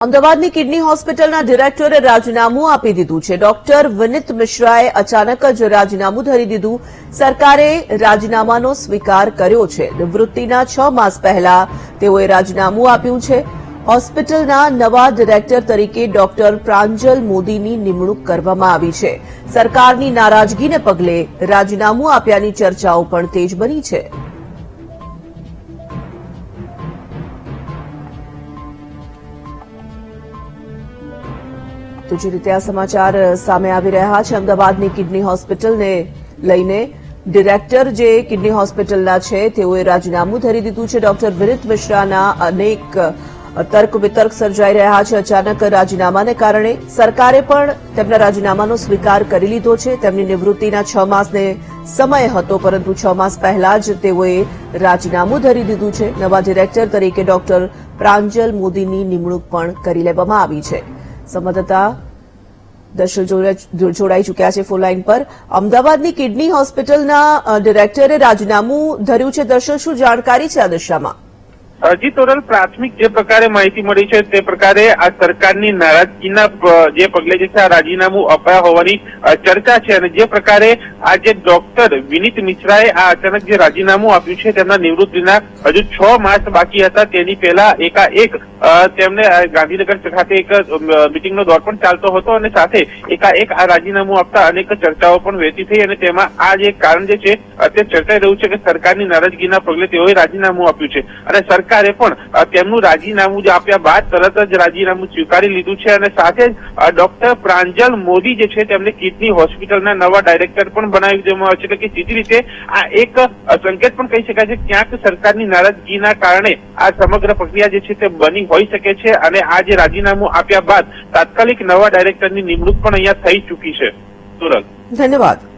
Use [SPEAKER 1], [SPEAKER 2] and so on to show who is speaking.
[SPEAKER 1] અમદાવાદની કિડની હોસ્પિટલના ડિરેક્ટરે રાજીનામું આપી દીધું છે। ડોક્ટર વિનીત મિશ્રાએ અચાનક જ રાજીનામું ધરી દીધું। સરકારે રાજીનામાનો સ્વીકાર કર્યો છે। નિવૃત્તિના 6 માસ પહેલા તેઓએ રાજીનામું આપ્યું છે। હોસ્પિટલના નવા ડિરેક્ટર તરીકે ડોક્ટર પ્રાંજલ મોદીની નિમણૂક કરવામાં આવી છે। સરકારની નારાજગીને પગલે રાજીનામું આપ્યાની ચર્ચાઓ પણ તેજ બની છે। તો જે રીતે આ સમાચાર સામે આવી રહ્યા છે, અમદાવાદની કિડની હોસ્પિટલને લઈને ડિરેક્ટર જે કિડની હોસ્પિટલના છે તેઓએ રાજીનામું ધરી દીધું છે। ડોક્ટર વિનીત મિશ્રાના અનેક તર્ક વિતર્ક સર્જાઈ રહ્યા છે। અચાનક રાજીનામાને કારણે સરકારે પણ તેમના રાજીનામાનો સ્વીકાર કરી લીધો છે। તેમની નિવૃત્તિના 6 માસને સમય હતો, પરંતુ 6 માસ પહેલા જ તેઓએ રાજીનામું ધરી દીધું છે। નવા ડિરેક્ટર તરીકે ડોક્ટર પ્રાંજલ મોદીની નિમણૂક પણ કરી લેવામાં આવી છે। સંવાદદાતા દર્શલ જોડાઈ ચૂક્યા છે ફોન લાઈન પર। અમદાવાદની કિડની હોસ્પિટલના ડિરેક્ટરે રાજીનામું ધર્યું છે। દર્શલ, શું જાણકારી છે આ દિશામાં?
[SPEAKER 2] જી તોરલ, પ્રાથમિક જે પ્રકારે માહિતી મળી છે તે પ્રકારે આ સરકારની નારાજગીના જે પગલે જે છે આ રાજીનામું અપાયા હોવાની ચર્ચા છે। અને જે પ્રકારે આ જે ડોક્ટર વિનીત મિશ્રાએ આ અચાનક જે રાજીનામું આપ્યું છે તેમના નિવૃત્તિના હજુ 6 માસ બાકી હતા, તેની પહેલા એકાએક તેમને ગાંધીનગર ખાતે એક મિટિંગનો દોર પણ ચાલતો હતો અને સાથે એકાએક આ રાજીનામું આપતા અનેક ચર્ચાઓ પણ વહેતી થઈ। અને તેમાં આ જે કારણ જે છે તે ચર્ચાઈ રહ્યું છે કે સરકારની નારાજગીના પગલે તેઓએ રાજીનામું આપ્યું છે અને સરકારે પણ તેમનું રાજીનામું આપ્યા બાદ તરત જ રાજીનામું સ્વીકારી લીધું છે। અને સાથે જ ડોક્ટર પ્રાંજલ મોદી જે છે તેમને કિડની હોસ્પિટલના નવા ડાયરેક્ટર પણ બનાવી દેવામાં આવે છે। એટલે કે સીધી રીતે આ એક સંકેત પણ કહી શકાય છે ક્યાંક સરકારની નારાજગીના કારણે આ સમગ્ર પ્રક્રિયા જે છે તે બની હોઈ શકે છે। અને આ જે રાજીનામું આપ્યા બાદ તાત્કાલિક નવા ડાયરેક્ટરની નિમણૂક પણ અહીંયા થઈ ચૂકી છે। સુરત,
[SPEAKER 1] ધન્યવાદ।